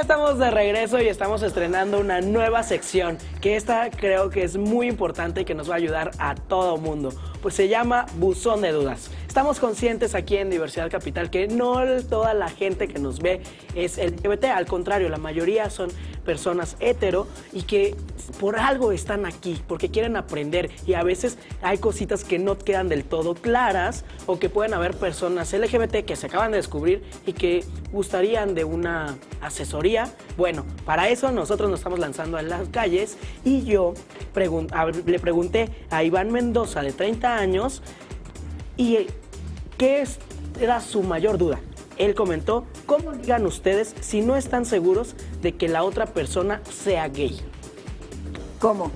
estamos de regreso y estamos estrenando una nueva sección, que esta creo que es muy importante y que nos va a ayudar a todo mundo. Pues se llama Buzón de Dudas. Estamos conscientes aquí en Diversidad Capital que no toda la gente que nos ve es LGBT, al contrario, la mayoría son personas hetero y que por algo están aquí, porque quieren aprender y a veces hay cositas que no quedan del todo claras o que pueden haber personas LGBT que se acaban de descubrir y que gustarían de una asesoría. Bueno, para eso nosotros nos estamos lanzando a las calles y yo le pregunté a Iván Mendoza, de 30 años, y era su mayor duda. Él comentó: ¿cómo ligan ustedes si no están seguros de que la otra persona sea gay? ¿Cómo?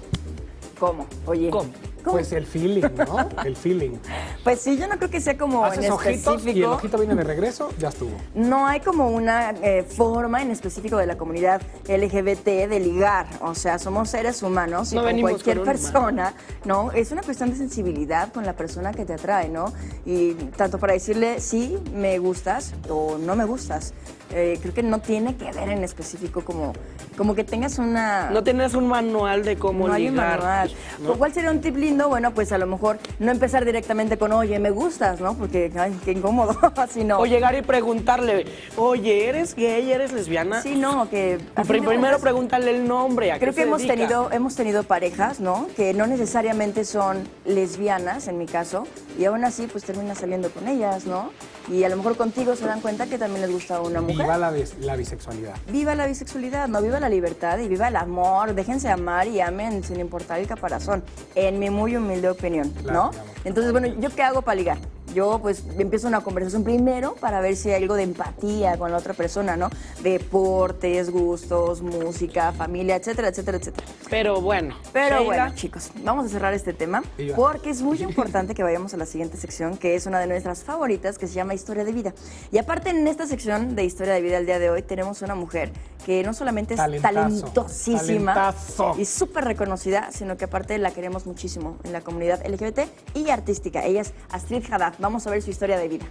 Oye. ¿Cómo? Pues el feeling, ¿no? El feeling. Pues sí, yo no creo que sea como en Haces ojitos específico. y el ojito viene de regreso, ya estuvo. No hay como una forma en específico de la comunidad LGBT de ligar. O sea, somos seres humanos y no como cualquier con persona, ¿no? Es una cuestión de sensibilidad con la persona que te atrae, ¿no? Y tanto para decirle sí, me gustas o no me gustas. Creo que no tiene que ver en específico como que tengas una... No tienes un manual de cómo no ligar. Hay un manual. ¿No? ¿Cuál sería un tip lindo? Bueno, pues a lo mejor no empezar directamente con, oye, me gustas, ¿no? Porque, ay, qué incómodo, así no. O llegar y preguntarle: oye, ¿eres gay? ¿Eres lesbiana? Sí, no, que... Primero pregúntale el nombre, ¿a creo qué que se dedica? hemos tenido parejas, ¿no? Que no necesariamente son lesbianas, en mi caso, y aún así, pues termina saliendo con ellas, ¿no? Y a lo mejor contigo se dan cuenta que también les gusta una mujer. Viva la bisexualidad. Viva la bisexualidad, no, viva la libertad y viva el amor. Déjense amar y amen sin importar el caparazón, en mi muy humilde opinión, Claro, ¿no? Entonces, bueno, ¿yo qué hago para ligar? Yo pues empiezo una conversación primero para ver si hay algo de empatía con la otra persona, ¿no? Deportes, gustos, música, familia, etcétera, etcétera, etcétera. Pero bueno, Bueno, chicos, vamos a cerrar este tema porque es muy importante que vayamos a la siguiente sección, que es una de nuestras favoritas, que se llama Historia de Vida. Y aparte, en esta sección de Historia de Vida el día de hoy tenemos una mujer que no solamente es talentosísima y súper reconocida, sino que aparte la queremos muchísimo en la comunidad LGBT y artística. Ella es Astrid Haddad. Vamos a ver su historia de vida.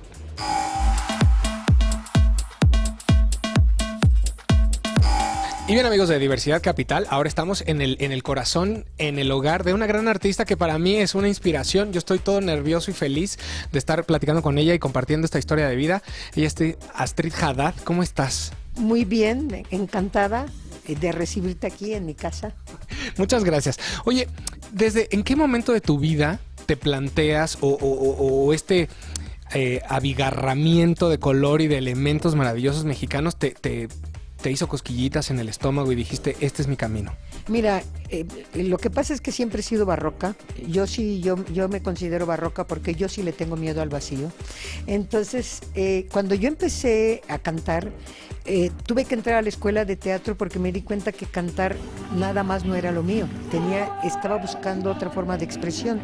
Y bien, amigos de Diversidad Capital, ahora estamos en el corazón, en el hogar de una gran artista que para mí es una inspiración. Yo estoy todo nervioso y feliz de estar platicando con ella y compartiendo esta historia de vida. Ella es Astrid Haddad. ¿Cómo estás? Muy bien, encantada de recibirte aquí en mi casa. Muchas gracias. Oye, ¿en qué momento de tu vida te planteas o este abigarramiento de color y de elementos maravillosos mexicanos te hizo cosquillitas en el estómago y dijiste: este es mi camino? Mira, lo que pasa es que siempre he sido barroca. Yo me considero barroca porque yo sí le tengo miedo al vacío. Entonces, cuando yo empecé a cantar, tuve que entrar a la escuela de teatro porque me di cuenta que cantar nada más no era lo mío. Estaba buscando otra forma de expresión.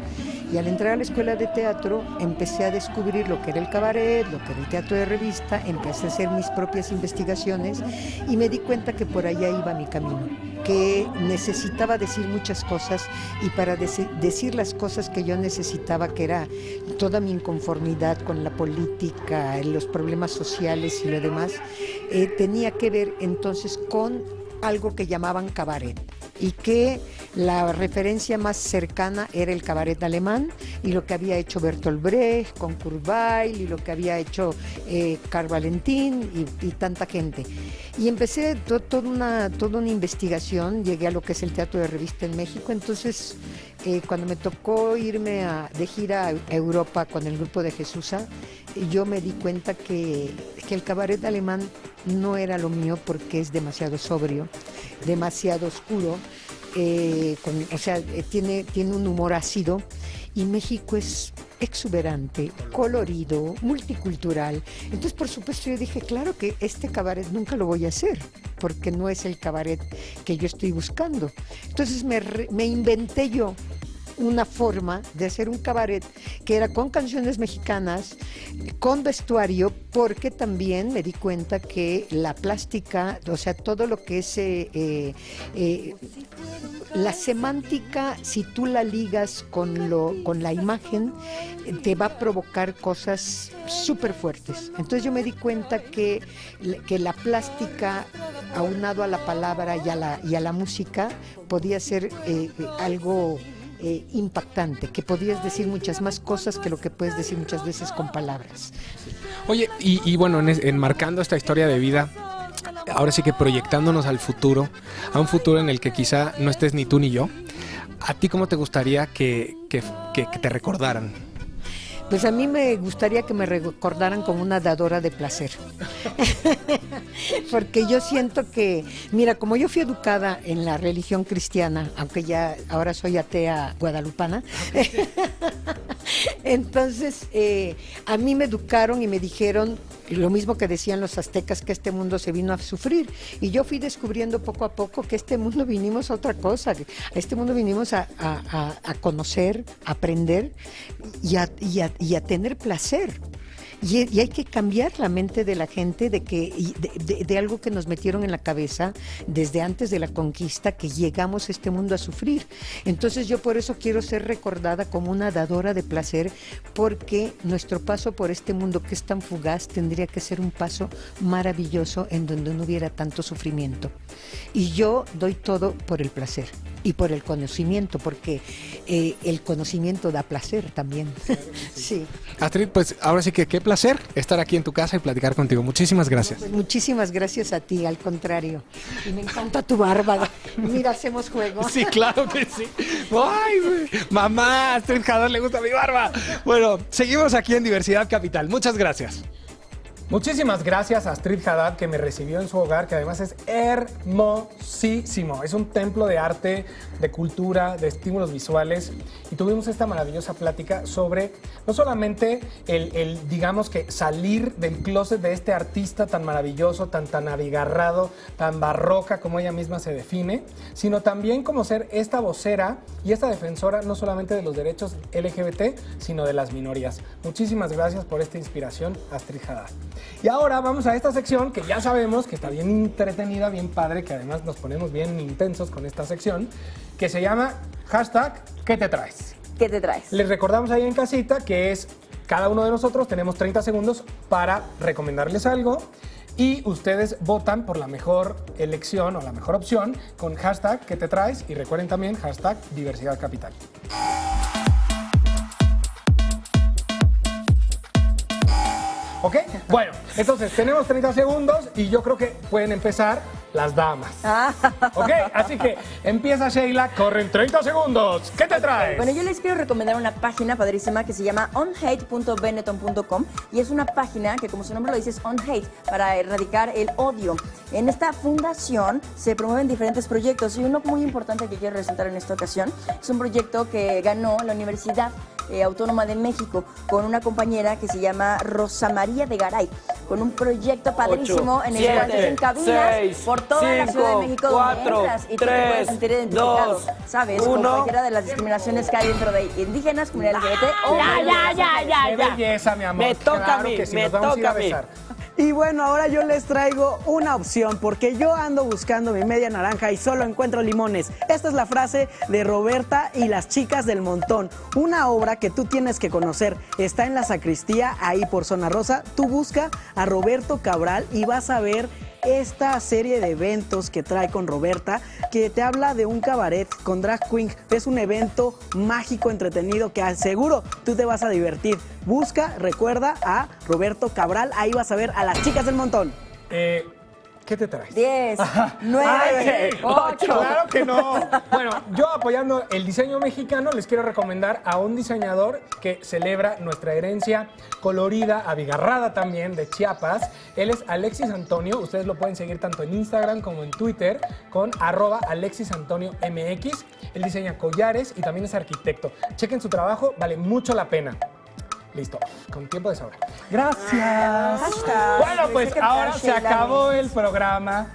Y al entrar a la escuela de teatro empecé a descubrir lo que era el cabaret, lo que era el teatro de revista, empecé a hacer mis propias investigaciones y me di cuenta que por allá iba mi camino, que necesitaba decir muchas cosas y para decir las cosas que yo necesitaba, que era toda mi inconformidad con la política, los problemas sociales y lo demás, tenía que ver entonces con algo que llamaban cabaret y que la referencia más cercana era el cabaret alemán y lo que había hecho Bertolt Brecht con Kurt Weill y lo que había hecho Karl Valentin y tanta gente. Y empecé toda una investigación, llegué a lo que es el teatro de revista en México. Entonces, cuando me tocó irme de gira a Europa con el grupo de Jesusa, yo me di cuenta que el cabaret alemán no era lo mío porque es demasiado sobrio, demasiado oscuro, tiene un humor ácido, y México es exuberante, colorido, multicultural. Entonces, por supuesto, yo dije, claro que este cabaret nunca lo voy a hacer, porque no es el cabaret que yo estoy buscando. Entonces me inventé yo una forma de hacer un cabaret que era con canciones mexicanas, con vestuario, porque también me di cuenta que la plástica, o sea, todo lo que es la semántica, si tú la ligas con la imagen, te va a provocar cosas súper fuertes. Entonces yo me di cuenta que la plástica, aunado a la palabra y a la música, podía ser algo impactante, que podías decir muchas más cosas que lo que puedes decir muchas veces con palabras. Oye, y bueno, enmarcando esta historia de vida, ahora sí que proyectándonos al futuro, a un futuro en el que quizá no estés ni tú ni yo, ¿a ti cómo te gustaría que te recordaran? Pues a mí me gustaría que me recordaran como una dadora de placer. Porque yo siento que, mira, como yo fui educada en la religión cristiana, aunque ya ahora soy atea guadalupana, entonces a mí me educaron y me dijeron lo mismo que decían los aztecas, que este mundo se vino a sufrir. Y yo fui descubriendo poco a poco que este mundo vinimos a otra cosa, a este mundo vinimos a conocer, a aprender y a tener placer. Y hay que cambiar la mente de la gente de algo que nos metieron en la cabeza desde antes de la conquista, que llegamos a este mundo a sufrir. Entonces yo por eso quiero ser recordada como una dadora de placer, porque nuestro paso por este mundo que es tan fugaz tendría que ser un paso maravilloso en donde no hubiera tanto sufrimiento. Y yo doy todo por el placer y por el conocimiento, porque el conocimiento da placer también. Sí. Astrid, pues ahora sí que qué placer estar aquí en tu casa y platicar contigo. Muchísimas gracias. Pues muchísimas gracias a ti, al contrario. Y me encanta tu barba. Mira, hacemos juego. Sí, claro que sí. Ay, mamá, a Astrid Haddad le gusta mi barba. Bueno, seguimos aquí en Diversidad Capital. Muchas gracias. Muchísimas gracias a Astrid Haddad, que me recibió en su hogar, que además es hermosísimo. Es un templo de arte, de cultura, de estímulos visuales. Y tuvimos esta maravillosa plática sobre no solamente el digamos que salir del closet de este artista tan maravilloso, tan abigarrado, tan barroca como ella misma se define, sino también como ser esta vocera y esta defensora no solamente de los derechos LGBT, sino de las minorías. Muchísimas gracias por esta inspiración, Astrid Haddad. Y ahora vamos a esta sección que ya sabemos que está bien entretenida, bien padre, que además nos ponemos bien intensos con esta sección, que se llama hashtag ¿Qué te traes? ¿Qué te traes? Les recordamos ahí en casita que es cada uno de nosotros tenemos 30 segundos para recomendarles algo y ustedes votan por la mejor elección o la mejor opción con hashtag ¿Qué te traes? Y recuerden también hashtag Diversidad Capital. ¿Ok? Bueno, entonces tenemos 30 segundos y yo creo que pueden empezar las damas. ¿Ok? Así que empieza Sheila, corren 30 segundos. ¿Qué te traes? Bueno, yo les quiero recomendar una página padrísima que se llama onhate.benetton.com y es una página que, como su nombre lo dice, es on hate, para erradicar el odio. En esta fundación se promueven diferentes proyectos y uno muy importante que quiero resaltar en esta ocasión es un proyecto que ganó la Universidad Autónoma de México con una compañera que se llama Rosa María de Garay, con un proyecto padrísimo 8, en el cual 7, tienen cabinas 6, por toda la Ciudad de México 4, donde entras y tú te puedes sentir identificado, 2, ¿sabes? 1. Con cualquiera de las discriminaciones que hay dentro de indígenas, comunidad LGBT o ¡Qué belleza, mi amor! Me toca Claro a mí, que sí, me nos vamos a ir a toca a mí. besar. Y bueno, ahora yo les traigo una opción, porque yo ando buscando mi media naranja y solo encuentro limones. Esta es la frase de Roberta y las chicas del montón, una obra que tú tienes que conocer. Está en la sacristía, ahí por Zona Rosa. Tú busca a Roberto Cabral y vas a ver esta serie de eventos que trae con Roberta, que te habla de un cabaret con drag queen. Es un evento mágico, entretenido, que seguro tú te vas a divertir. Busca, recuerda a Roberto Cabral, ahí vas a ver a las chicas del montón. ¿Qué te traes? 10, 9, 8. Claro que no. Bueno, yo apoyando el diseño mexicano les quiero recomendar a un diseñador que celebra nuestra herencia colorida, abigarrada también, de Chiapas. Él es Alexis Antonio. Ustedes lo pueden seguir tanto en Instagram como en Twitter con @AlexisAntonioMX. Él diseña collares y también es arquitecto. Chequen su trabajo, vale mucho la pena. Listo, con tiempo de sobra. Gracias. Bueno, pues ahora se acabó el programa.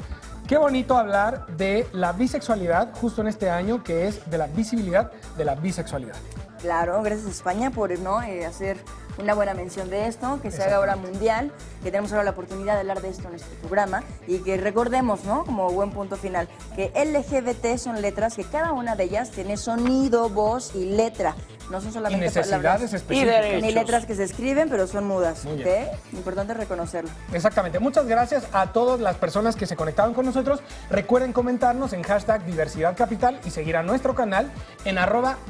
Qué bonito hablar de la bisexualidad justo en este año, que es de la visibilidad de la bisexualidad. Claro, gracias a España por hacer una buena mención de esto, que se haga ahora mundial, que tenemos ahora la oportunidad de hablar de esto en nuestro programa y que recordemos, ¿no? Como buen punto final, que LGBT son letras, que cada una de ellas tiene sonido, voz y letra. No son solamente Y necesidades palabras específicas. ni letras que se escriben, pero son mudas. Muy ¿Ok? bien. Importante reconocerlo. Exactamente. Muchas gracias a todas las personas que se conectaron con nosotros. Recuerden comentarnos en hashtag Diversidad Capital y seguir a nuestro canal en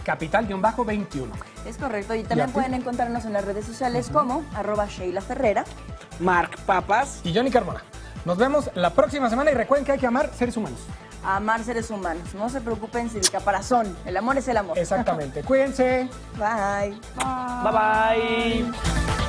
@capital-21. Es correcto. Y también pueden encontrarnos en las redes sociales como @Sheila Ferrera. Marc Papas. Y Johnny Carmona. Nos vemos la próxima semana y recuerden que hay que amar seres humanos. Amar seres humanos. No se preocupen sin caparazón. El amor es el amor. Exactamente. Cuídense. Bye. Bye bye.